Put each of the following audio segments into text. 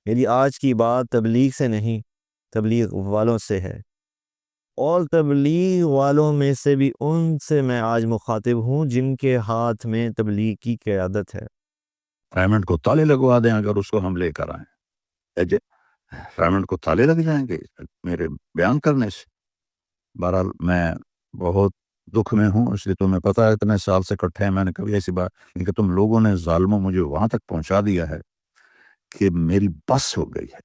میری آج کی بات تبلیغ سے نہیں، تبلیغ والوں سے ہے، اور تبلیغ والوں میں سے بھی ان سے میں آج مخاطب ہوں جن کے ہاتھ میں تبلیغ کی قیادت ہے۔ ریمنڈ کو تالے لگوا دیں اگر اس کو ہم لے کر آئیں، ریمنڈ کو تالے لگ جائیں گے میرے بیان کرنے سے۔ بہرحال میں بہت دکھ میں ہوں، اس لیے تمہیں پتہ ہے اتنے سال سے کٹھے ہیں، میں نے کبھی ایسی بات نہیں کہ تم لوگوں نے ظالموں مجھے وہاں تک پہنچا دیا ہے کہ میری بس ہو گئی ہے،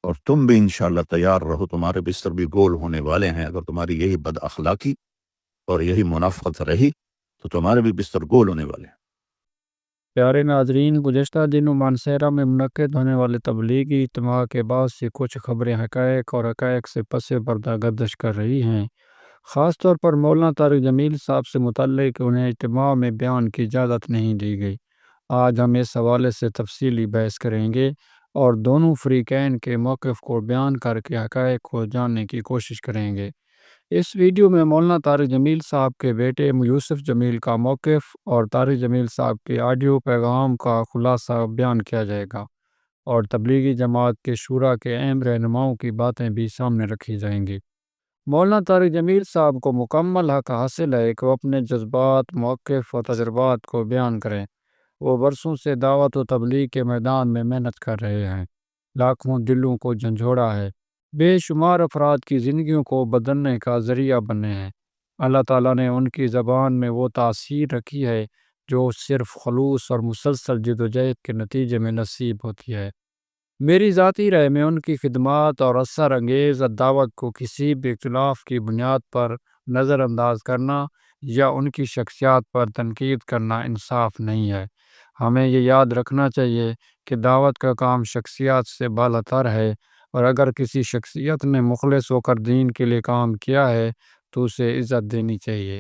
اور تم بھی انشاءاللہ تیار رہو، تمہارے بستر بھی گول ہونے والے ہیں۔ اگر تمہاری یہی بد اخلاقی اور یہی منافقت رہی تو تمہارے بھی بستر گول ہونے والے ہیں۔ پیارے ناظرین، گزشتہ دنوں مانسہرہ میں منعقد ہونے والے تبلیغی اجتماع کے بعد سے کچھ خبریں حقائق اور حقائق سے پس پردہ گردش کر رہی ہیں۔ خاص طور پر مولانا طارق جمیل صاحب سے متعلق انہیں اجتماع میں بیان کی اجازت نہیں دی گئی۔ آج ہم اس حوالے سے تفصیلی بحث کریں گے اور دونوں فریقین کے موقف کو بیان کر کے حقائق کو جاننے کی کوشش کریں گے۔ اس ویڈیو میں مولانا طارق جمیل صاحب کے بیٹے یوسف جمیل کا موقف اور طارق جمیل صاحب کے آڈیو پیغام کا خلاصہ بیان کیا جائے گا، اور تبلیغی جماعت کے شورا کے اہم رہنماؤں کی باتیں بھی سامنے رکھی جائیں گی۔ مولانا طارق جمیل صاحب کو مکمل حق حاصل ہے کہ وہ اپنے جذبات، موقف اور تجربات کو بیان کریں۔ وہ برسوں سے دعوت و تبلیغ کے میدان میں محنت کر رہے ہیں، لاکھوں دلوں کو جھنجھوڑا ہے، بے شمار افراد کی زندگیوں کو بدلنے کا ذریعہ بنے ہیں۔ اللہ تعالیٰ نے ان کی زبان میں وہ تاثیر رکھی ہے جو صرف خلوص اور مسلسل جدوجہد کے نتیجے میں نصیب ہوتی ہے۔ میری ذاتی رائے میں ان کی خدمات اور اثر انگیز دعوت کو کسی بھی اختلاف کی بنیاد پر نظر انداز کرنا یا ان کی شخصیات پر تنقید کرنا انصاف نہیں ہے۔ ہمیں یہ یاد رکھنا چاہیے کہ دعوت کا کام شخصیات سے بالا تر ہے، اور اگر کسی شخصیت نے مخلص ہو کر دین کے لیے کام کیا ہے تو اسے عزت دینی چاہیے۔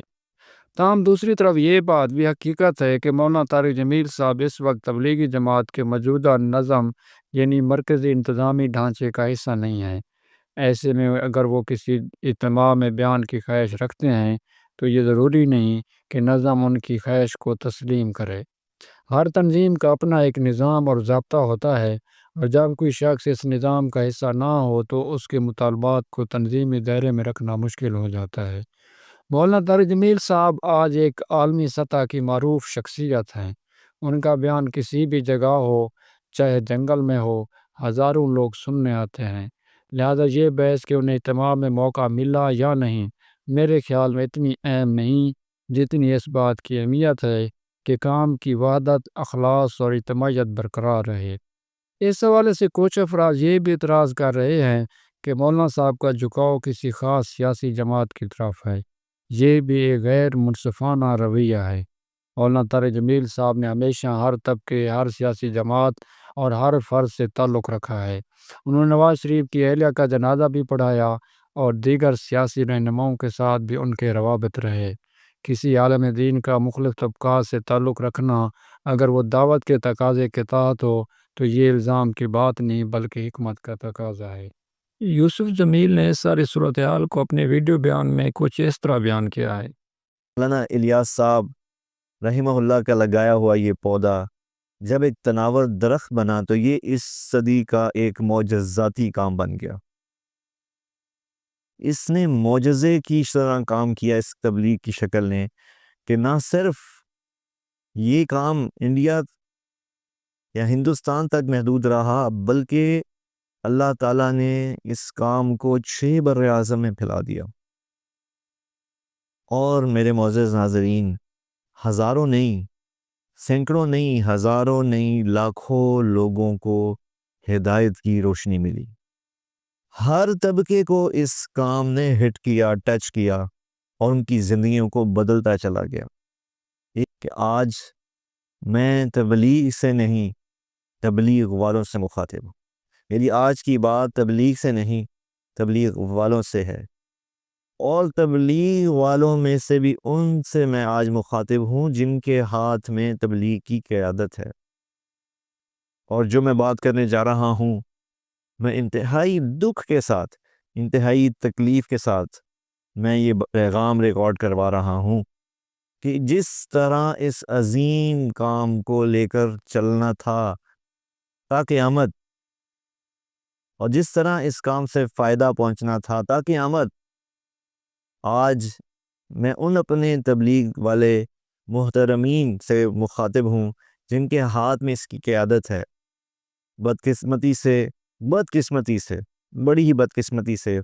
تاہم دوسری طرف یہ بات بھی حقیقت ہے کہ مولانا طارق جمیل صاحب اس وقت تبلیغی جماعت کے موجودہ نظم یعنی مرکزی انتظامی ڈھانچے کا حصہ نہیں ہے۔ ایسے میں اگر وہ کسی اجتماع میں بیان کی خواہش رکھتے ہیں تو یہ ضروری نہیں کہ نظم ان کی خواہش کو تسلیم کرے۔ ہر تنظیم کا اپنا ایک نظام اور ضابطہ ہوتا ہے، اور جب کوئی شخص اس نظام کا حصہ نہ ہو تو اس کے مطالبات کو تنظیمی دائرے میں رکھنا مشکل ہو جاتا ہے۔ مولانا طارق جمیل صاحب آج ایک عالمی سطح کی معروف شخصیت ہیں۔ ان کا بیان کسی بھی جگہ ہو، چاہے جنگل میں ہو، ہزاروں لوگ سننے آتے ہیں۔ لہذا یہ بحث کہ انہیں اجتماع میں موقع ملا یا نہیں، میرے خیال میں اتنی اہم نہیں جتنی اس بات کی اہمیت ہے کہ کام کی وحدت، اخلاص اور اجتماعیت برقرار رہے۔ اس حوالے سے کچھ افراد یہ بھی اعتراض کر رہے ہیں کہ مولانا صاحب کا جھکاؤ کسی خاص سیاسی جماعت کی طرف ہے۔ یہ بھی ایک غیر منصفانہ رویہ ہے۔ مولانا طارق جمیل صاحب نے ہمیشہ ہر طبقے، ہر سیاسی جماعت اور ہر فرد سے تعلق رکھا ہے۔ انہوں نے نواز شریف کی اہلیہ کا جنازہ بھی پڑھایا اور دیگر سیاسی رہنماؤں کے ساتھ بھی ان کے روابط رہے۔ کسی عالم دین کا مختلف طبقات سے تعلق رکھنا اگر وہ دعوت کے تقاضے کے تحت ہو تو یہ الزام کی بات نہیں بلکہ حکمت کا تقاضا ہے۔ یوسف جمیل نے اس ساری صورتحال کو اپنے ویڈیو بیان میں کچھ اس طرح بیان کیا ہے۔ مولانا الیاس صاحب رحمہ اللہ کا لگایا ہوا یہ پودا جب ایک تناور درخت بنا تو یہ اس صدی کا ایک معجزاتی کام بن گیا۔ اس نے معجزے کی طرح کام کیا اس تبلیغ کی شکل نے، کہ نہ صرف یہ کام انڈیا یا ہندوستان تک محدود رہا بلکہ اللہ تعالیٰ نے اس کام کو 6 بر اعظم میں پھیلا دیا۔ اور میرے معزز ناظرین، ہزاروں نہیں، سینکڑوں نہیں، ہزاروں نہیں، لاکھوں لوگوں کو ہدایت کی روشنی ملی۔ ہر طبقے کو اس کام نے ہٹ کیا، ٹچ کیا، اور ان کی زندگیوں کو بدلتا چلا گیا۔ کہ آج میں تبلیغ سے نہیں، تبلیغ والوں سے مخاطب ہوں۔ میری آج کی بات تبلیغ سے نہیں، تبلیغ والوں سے ہے، اور تبلیغ والوں میں سے بھی ان سے میں آج مخاطب ہوں جن کے ہاتھ میں تبلیغ کی قیادت ہے۔ اور جو میں بات کرنے جا رہا ہوں، میں انتہائی دکھ کے ساتھ، انتہائی تکلیف کے ساتھ میں یہ پیغام ریکارڈ کروا رہا ہوں کہ جس طرح اس عظیم کام کو لے کر چلنا تھا تا قیامت، اور جس طرح اس کام سے فائدہ پہنچنا تھا تا قیامت، آج میں ان اپنے تبلیغ والے محترمین سے مخاطب ہوں جن کے ہاتھ میں اس کی قیادت ہے۔ بدقسمتی سے بڑی ہی بدقسمتی سے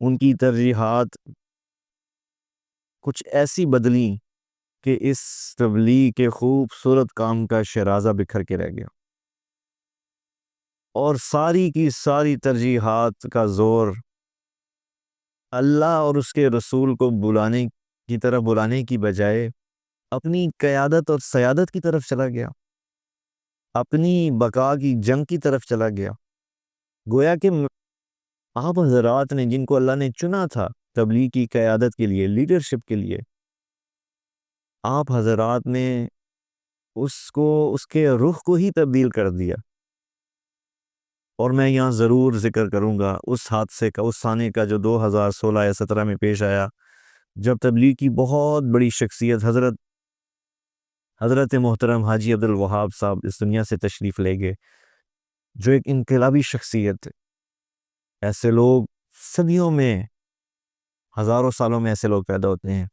ان کی ترجیحات کچھ ایسی بدلیں کہ اس تبلیغ کے خوبصورت کام کا شیرازہ بکھر کے رہ گیا، اور ساری کی ساری ترجیحات کا زور اللہ اور اس کے رسول کو بلانے کی بجائے اپنی قیادت اور سیادت کی طرف چلا گیا، اپنی بقا کی جنگ کی طرف چلا گیا۔ گویا کہ آپ حضرات نے جن کو اللہ نے چنا تھا تبلیغ کی قیادت کے لیے، لیڈرشپ کے لیے، آپ حضرات نے اس کے رخ کو ہی تبدیل کر دیا۔ اور میں یہاں ضرور ذکر کروں گا اس حادثے کا، اس سانے کا جو 2016 یا 17 میں پیش آیا، جب تبلیغ کی بہت بڑی شخصیت حضرت محترم حاجی عبدالوہاب صاحب اس دنیا سے تشریف لے گئے، جو ایک انقلابی شخصیت ہے۔ ایسے لوگ صدیوں میں، ہزاروں سالوں میں ایسے لوگ پیدا ہوتے ہیں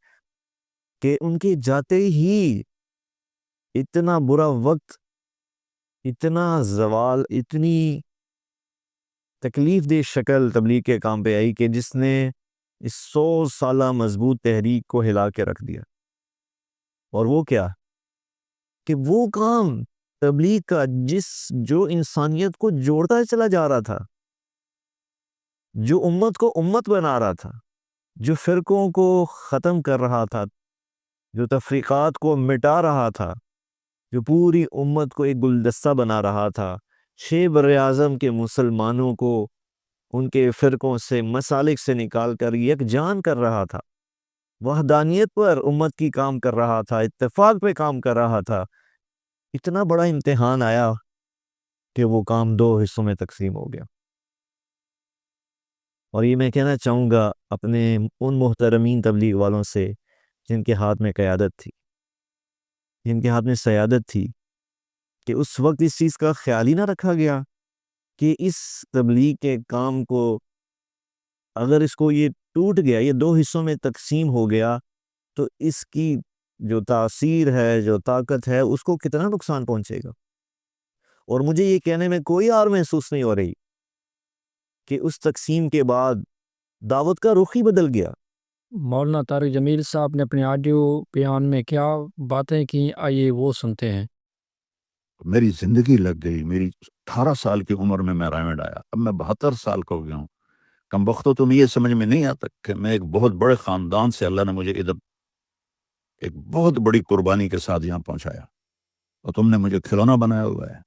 کہ ان کے جاتے ہی اتنا برا وقت، اتنا زوال، اتنی تکلیف دہ شکل تبلیغ کے کام پہ آئی کہ جس نے اس 100 سالہ مضبوط تحریک کو ہلا کے رکھ دیا۔ اور وہ کیا کہ وہ کام تبلیغ کا جو انسانیت کو جوڑتا چلا جا رہا تھا، جو امت کو امت بنا رہا تھا، جو فرقوں کو ختم کر رہا تھا، جو تفریقات کو مٹا رہا تھا، جو پوری امت کو ایک گلدستہ بنا رہا تھا، 6 براعظم کے مسلمانوں کو ان کے فرقوں سے، مسالک سے نکال کر یکجان کر رہا تھا، وحدانیت پر امت کی کام کر رہا تھا، اتفاق پہ کام کر رہا تھا، اتنا بڑا امتحان آیا کہ وہ کام 2 حصوں میں تقسیم ہو گیا۔ اور یہ میں کہنا چاہوں گا اپنے ان محترمین تبلیغ والوں سے جن کے ہاتھ میں قیادت تھی، جن کے ہاتھ میں سیادت تھی، کہ اس وقت اس چیز کا خیال ہی نہ رکھا گیا کہ اس تبلیغ کے کام کو، اگر اس کو یہ ٹوٹ گیا، یہ 2 حصوں میں تقسیم ہو گیا، تو اس کی جو تاثیر ہے، جو طاقت ہے، اس کو کتنا نقصان پہنچے گا۔ اور مجھے یہ کہنے میں کوئی اور محسوس نہیں ہو رہی کہ اس تقسیم کے بعد دعوت کا رخ ہی بدل گیا۔ مولانا طارق جمیل صاحب نے اپنے آڈیو بیان میں کیا باتیں کی، آئیے وہ سنتے ہیں۔ میری زندگی لگ گئی، میری 18 سال کی عمر میں رائمنڈ آیا، اب میں 72 سال کا ہو گیا ہوں۔ کم وقتوں تمہیں یہ سمجھ میں نہیں آتا کہ میں ایک بہت بڑے خاندان سے اللہ نے مجھے ادھر ایک بہت بڑی قربانی کے ساتھ یہاں پہنچایا، اور تم نے مجھے کھلونا بنایا ہوا ہے۔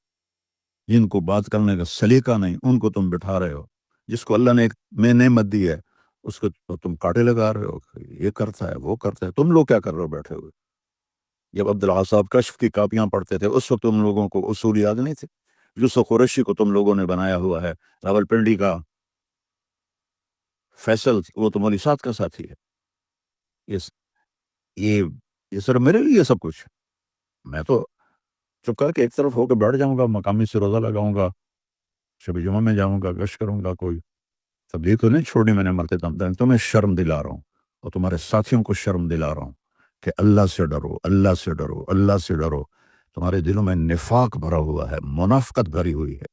جن کو بات کرنے کا سلیقہ نہیں، ان کو تم بٹھا رہے ہو۔ جس کو اللہ نے ایک میں نعمت دی ہے، اس کو تو تم کاٹے لگا رہے ہو، یہ کرتا ہے، وہ کرتا ہے۔ تم لوگ کیا کر رہے ہو بیٹھے ہوئے؟ جب عبدالعال صاحب کشف کی کاپیاں پڑھتے تھے، اس وقت تم لوگوں کو اصول یاد نہیں تھے۔ یوسف قریشی کو تم لوگوں نے بنایا ہوا ہے، راولپنڈی کا فیصل وہ تمہاری ساتھ کا ساتھی ہے۔ یہ سر میرے لیے سب کچھ۔ میں تو چپ کر کے ایک طرف ہو کے بیٹھ جاؤں گا، مقامی سے روزہ لگاؤں گا، شب جمعہ میں جاؤں گا، گشت کروں گا، کوئی تبلیغ تو نہیں چھوڑنی میں نے مرتے دم تک۔ تمہیں شرم دلا رہا ہوں اور تمہارے ساتھیوں کو شرم دلا رہا ہوں کہ اللہ سے ڈرو، اللہ سے ڈرو، اللہ سے ڈرو۔ تمہارے دلوں میں نفاق بھرا ہوا ہے، منافقت بھری ہوئی ہے۔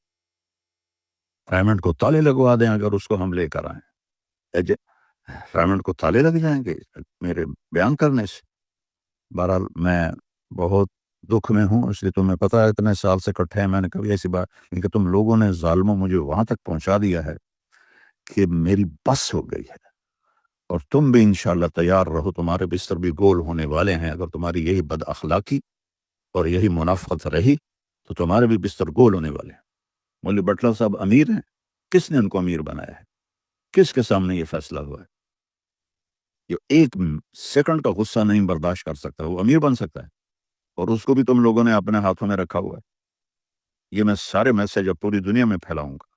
رائمنڈ کو تالے لگوا دیں اگر اس کو ہم لے کر آئیں، رائمنڈ کو تالے لگ جائیں گے میرے بیان کرنے سے۔ بہرحال میں بہت دکھ میں ہوں، اس لیے تمہیں پتہ ہے اتنے سال سے کٹھے ہیں، میں نے کبھی ایسی بات کہ تم لوگوں نے ظالموں مجھے وہاں تک پہنچا دیا ہے کہ میری بس ہو گئی ہے۔ اور تم بھی انشاءاللہ تیار رہو، تمہارے بستر بھی گول ہونے والے ہیں۔ اگر تمہاری یہی بد اخلاقی اور یہی منافقت رہی تو تمہارے بھی بستر گول ہونے والے ہیں۔ مولوی بٹلہ صاحب امیر ہیں، کس نے ان کو امیر بنایا ہے؟ کس کے سامنے یہ فیصلہ ہوا ہے؟ جو 1 سیکنڈ کا غصہ نہیں برداشت کر سکتا وہ امیر بن سکتا ہے؟ اور اس کو بھی تم لوگوں نے اپنے ہاتھوں میں رکھا ہوا ہے۔ یہ میں سارے میسج اب پوری دنیا میں پھیلاؤں گا۔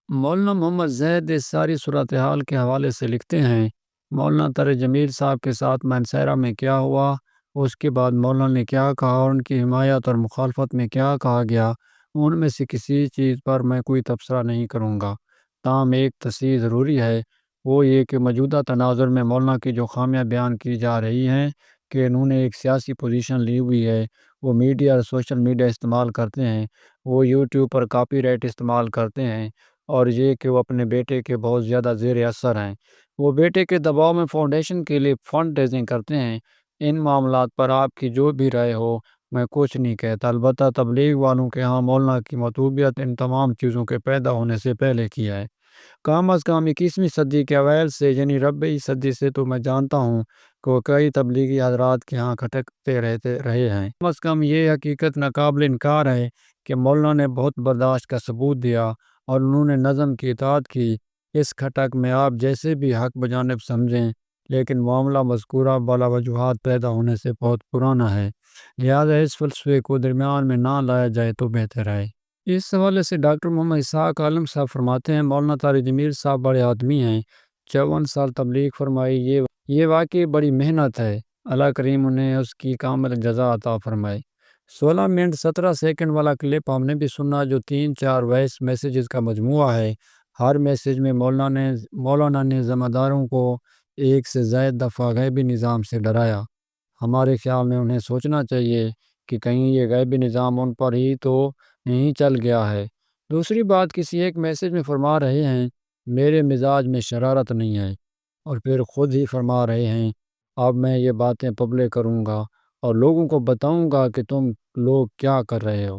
مولانا محمد زید اس ساری صورتحال کے حوالے سے لکھتے ہیں، مولانا طارق جمیل صاحب کے ساتھ مانسہرہ میں کیا ہوا، اس کے بعد مولانا نے کیا کہا، اور ان کی حمایت اور مخالفت میں کیا کہا گیا، ان میں سے کسی چیز پر میں کوئی تبصرہ نہیں کروں گا، تاہم ایک تصحیح ضروری ہے، وہ یہ کہ موجودہ تناظر میں مولانا کی جو خامیاں بیان کی جا رہی ہیں کہ انہوں نے ایک سیاسی پوزیشن لی ہوئی ہے، وہ میڈیا اور سوشل میڈیا استعمال کرتے ہیں، وہ یوٹیوب پر کاپی رائٹ استعمال کرتے ہیں، اور یہ کہ وہ اپنے بیٹے کے بہت زیادہ زیر اثر ہیں، وہ بیٹے کے دباؤ میں فاؤنڈیشن کے لیے فنڈ ریزنگ کرتے ہیں۔ ان معاملات پر آپ کی جو بھی رائے ہو میں کچھ نہیں کہتا، البتہ تبلیغ والوں کے ہاں مولانا کی مطلوبیت ان تمام چیزوں کے پیدا ہونے سے پہلے کی ہے۔ کم از کم 21ویں صدی کے اوائل سے یعنی ربیع صدی سے تو میں جانتا ہوں کہ وہ کئی تبلیغی حضرات کے ہاں کھٹکتے رہے ہیں۔ کم از کم یہ حقیقت ناقابل انکار ہے کہ مولانا نے بہت برداشت کا ثبوت دیا اور انہوں نے نظم کی اطاعت کی۔ اس کھٹک میں آپ جیسے بھی حق بجانب سمجھیں، لیکن معاملہ مذکورہ بالا وجوہات پیدا ہونے سے بہت پرانا ہے، لہذا اس فلسفے کو درمیان میں نہ لایا جائے تو بہتر ہے۔ اس حوالے سے ڈاکٹر محمد اسحاق عالم صاحب فرماتے ہیں، مولانا طارق جمیل صاحب بڑے آدمی ہیں، 54 سال تبلیغ فرمائی، یہ واقعی بڑی محنت ہے، اللہ کریم انہیں اس کی کامل جزا عطا فرمائے۔ 16 منٹ 17 سیکنڈ والا کلپ ہم نے بھی سنا، جو 3-4 وائس میسیجز کا مجموعہ ہے۔ ہر میسیج میں مولانا نے ذمہ داروں کو ایک سے زائد دفعہ غیبی نظام سے ڈرایا۔ ہمارے خیال میں انہیں سوچنا چاہیے کہ کہیں یہ غیبی نظام ان پر ہی تو نہیں چل گیا ہے۔ دوسری بات، کسی ایک میسیج میں فرما رہے ہیں میرے مزاج میں شرارت نہیں ہے، اور پھر خود ہی فرما رہے ہیں اب میں یہ باتیں پبلک کروں گا اور لوگوں کو بتاؤں گا کہ تم لوگ کیا کر رہے ہو،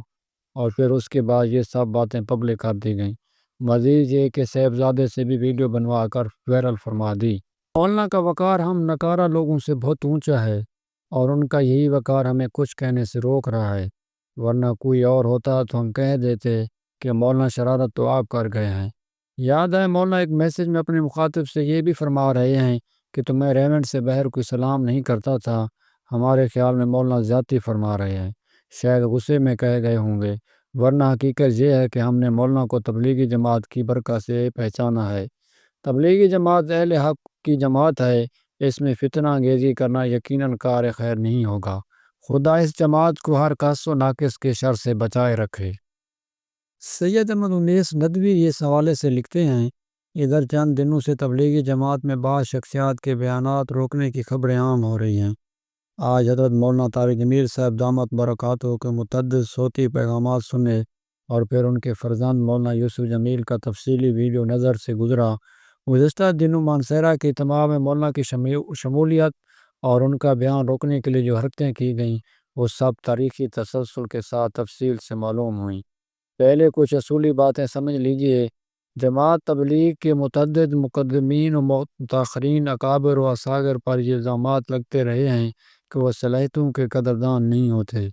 اور پھر اس کے بعد یہ سب باتیں پبلک کر دی گئیں۔ مزید یہ کہ صاحبزادے سے بھی ویڈیو بنوا کر وائرل فرما دی۔ مولانا کا وقار ہم نکارہ لوگوں سے بہت اونچا ہے، اور ان کا یہی وقار ہمیں کچھ کہنے سے روک رہا ہے، ورنہ کوئی اور ہوتا تو ہم کہہ دیتے کہ مولانا شرارت تو آپ کر گئے ہیں۔ یاد ہے مولانا ایک میسیج میں اپنے مخاطب سے یہ بھی فرما رہے ہیں کہ تمہیں ریونٹ سے بہر کوئی سلام نہیں کرتا تھا۔ ہمارے خیال میں مولانا زیادتی فرما رہے ہیں، شاید غصے میں کہہ گئے ہوں گے، ورنہ حقیقت یہ ہے کہ ہم نے مولانا کو تبلیغی جماعت کی برکت سے پہچانا ہے۔ تبلیغی جماعت اہل حق کی جماعت ہے، اس میں فتنہ انگیزی کرنا یقیناً کار خیر نہیں ہوگا۔ خدا اس جماعت کو ہر قص و ناقص کے شر سے بچائے رکھے۔ سید احمد انیس ندوی اس حوالے سے لکھتے ہیں، ادھر چند دنوں سے تبلیغی جماعت میں بعض شخصیات کے بیانات روکنے کی خبریں عام ہو رہی ہیں۔ آج حضرت مولانا طارق جمیل صاحب دامت برکاتہ کے متعدد صوتی پیغامات سنے، اور پھر ان کے فرزند مولانا یوسف جمیل کا تفصیلی ویڈیو نظر سے گزرا۔ گزشتہ دنوں مانسہرہ کے اجتماع میں مولانا کی شمولیت اور ان کا بیان روکنے کے لیے جو حرکتیں کی گئیں وہ سب تاریخی تسلسل کے ساتھ تفصیل سے معلوم ہوئیں۔ پہلے کچھ اصولی باتیں سمجھ لیجئے۔ جماعت تبلیغ کے متعدد مقدمین و متاخرین، اکابر و اصاغر پر یہ الزامات لگتے رہے ہیں کہ وہ صلاحیتوں کے قدردان نہیں ہوتے۔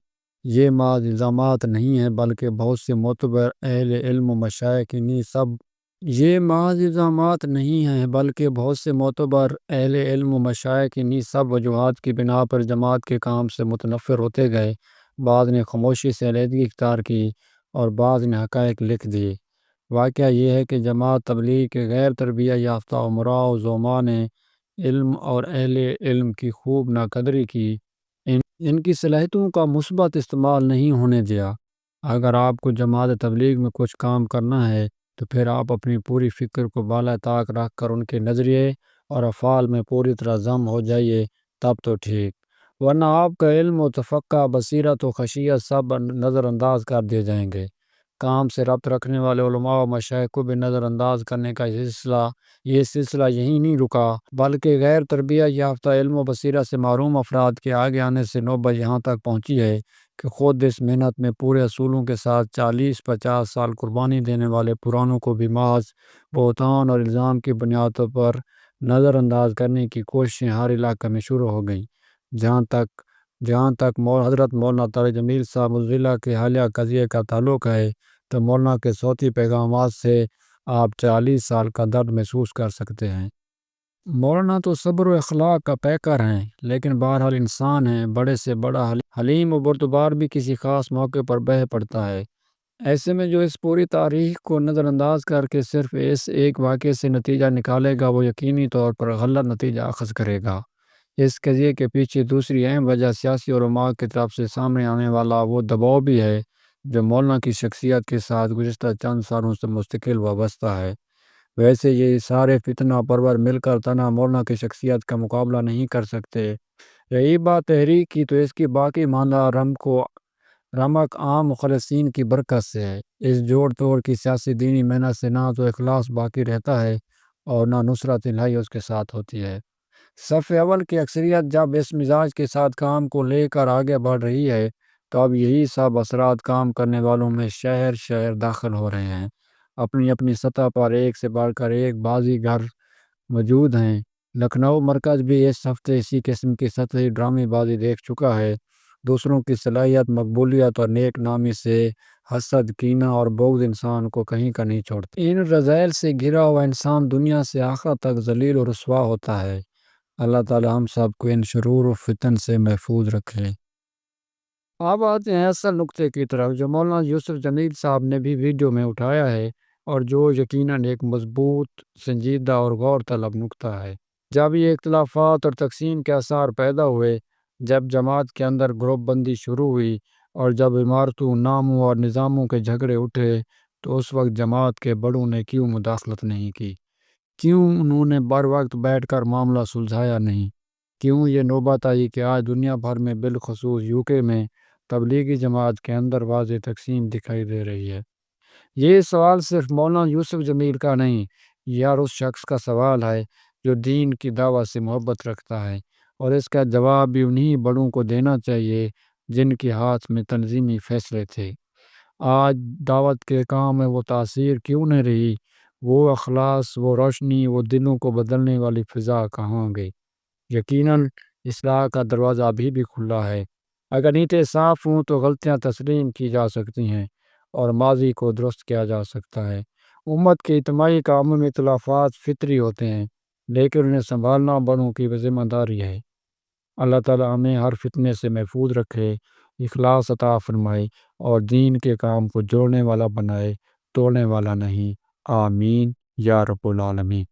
یہ محض الزامات نہیں ہیں بلکہ بہت سے معتبر اہل علم و مشائخ انہی سب وجوہات کی بنا پر جماعت کے کام سے متنفر ہوتے گئے۔ بعض نے خاموشی سے علیحدگی اختیار کی اور بعض نے حقائق لکھ دیے۔ واقعہ یہ ہے کہ جماعت تبلیغ کے غیر تربیت یافتہ امراء و زعماء نے علم اور اہل علم کی خوب ناقدری کی، ان کی صلاحیتوں کا مثبت استعمال نہیں ہونے دیا۔ اگر آپ کو جماعت تبلیغ میں کچھ کام کرنا ہے تو پھر آپ اپنی پوری فکر کو بالائے طاق رکھ کر ان کے نظریے اور افعال میں پوری طرح ضم ہو جائیے، تب تو ٹھیک، ورنہ آپ کا علم و تفقہ، بصیرت و خشیت سب نظر انداز کر دیے جائیں گے۔ کام سے ربط رکھنے والے علماء و مشائخ کو بھی نظر انداز کرنے کا یہ سلسلہ یہی نہیں رکا، بلکہ غیر تربیت یافتہ علم و بصیرت سے محروم افراد کے آگے آنے سے نوبت یہاں تک پہنچی ہے کہ خود اس محنت میں پورے اصولوں کے ساتھ 40-50 سال قربانی دینے والے پرانوں کو بھی محض بہتان اور الزام کی بنیادوں پر نظر انداز کرنے کی کوششیں ہر علاقے میں شروع ہو گئیں۔ جہاں تک حضرت مولانا طارق جمیل صاحب ضلع کے حالیہ قضیے کا تعلق ہے تو مولانا کے صوتی پیغامات سے آپ 40 سال کا درد محسوس کر سکتے ہیں۔ مولانا تو صبر و اخلاق کا پیکر ہیں، لیکن بہرحال انسان ہیں، بڑے سے بڑا حلیم و بردبار بھی کسی خاص موقع پر بہہ پڑتا ہے۔ ایسے میں جو اس پوری تاریخ کو نظر انداز کر کے صرف اس ایک واقعے سے نتیجہ نکالے گا وہ یقینی طور پر غلط نتیجہ اخذ کرے گا۔ اس قضیے کے پیچھے دوسری اہم وجہ سیاسی علماء کی طرف سے سامنے آنے والا وہ دباؤ بھی ہے جو مولانا کی شخصیت کے ساتھ گزشتہ چند سالوں سے مستقل وابستہ ہے۔ ویسے یہ سارے فتنہ پرور مل کر تنہا مولانا کی شخصیت کا مقابلہ نہیں کر سکتے۔ رہی بات تحریک کی تو اس کی باقی ماندہ رمق عام مخلصین کی برکت سے ہے۔ اس جوڑ توڑ کی سیاسی دینی محنت سے نہ تو اخلاص باقی رہتا ہے اور نہ نصرت الہی اس کے ساتھ ہوتی ہے۔ صف اول کی اکثریت جب اس مزاج کے ساتھ کام کو لے کر آگے بڑھ رہی ہے تو اب یہی سب اثرات کام کرنے والوں میں شہر شہر داخل ہو رہے ہیں۔ اپنی اپنی سطح پر ایک سے بڑھ کر ایک بازی گر موجود ہیں۔ لکھنؤ مرکز بھی اس ہفتے اسی قسم کی سطحی ڈرامے بازی دیکھ چکا ہے۔ دوسروں کی صلاحیت، مقبولیت اور نیک نامی سے حسد، کینہ اور بغض انسان کو کہیں کا نہیں چھوڑتے۔ ان رذائل سے گھرا ہوا انسان دنیا سے آخر تک ذلیل و رسوا ہوتا ہے۔ اللہ تعالی ہم سب کو ان شرور و فتن سے محفوظ رکھے۔ اب آتے ہیں اصل نقطے کی طرف جو مولانا یوسف جمیل صاحب نے بھی ویڈیو میں اٹھایا ہے اور جو یقیناً ایک مضبوط، سنجیدہ اور غور طلب نقطہ ہے۔ جب یہ اختلافات اور تقسیم کے آثار پیدا ہوئے، جب جماعت کے اندر گروپ بندی شروع ہوئی اور جب عمارتوں، ناموں اور نظاموں کے جھگڑے اٹھے تو اس وقت جماعت کے بڑوں نے کیوں مداخلت نہیں کی؟ کیوں انہوں نے بر وقت بیٹھ کر معاملہ سلجھایا نہیں؟ کیوں یہ نوبت آئی کہ آج دنیا بھر میں بالخصوص UK میں تبلیغی جماعت کے اندر واضح تقسیم دکھائی دے رہی ہے؟ یہ سوال صرف مولانا یوسف جمیل کا نہیں، یار اس شخص کا سوال ہے جو دین کی دعوت سے محبت رکھتا ہے، اور اس کا جواب بھی انہی بڑوں کو دینا چاہیے جن کے ہاتھ میں تنظیمی فیصلے تھے۔ آج دعوت کے کام میں وہ تاثیر کیوں نہیں رہی؟ وہ اخلاص، وہ روشنی، وہ دلوں کو بدلنے والی فضا کہاں گئی؟ یقیناً اصلاح کا دروازہ ابھی بھی کھلا ہے۔ اگر نیتیں صاف ہوں تو غلطیاں تسلیم کی جا سکتی ہیں اور ماضی کو درست کیا جا سکتا ہے۔ امت کے اجتماعی کاموں میں اختلافات فطری ہوتے ہیں، لیکن انہیں سنبھالنا بڑوں کی ذمہ داری ہے۔ اللہ تعالی ہمیں ہر فتنے سے محفوظ رکھے، اخلاص عطا فرمائے اور دین کے کام کو جوڑنے والا بنائے، توڑنے والا نہیں۔ آمین یا رب العالمین۔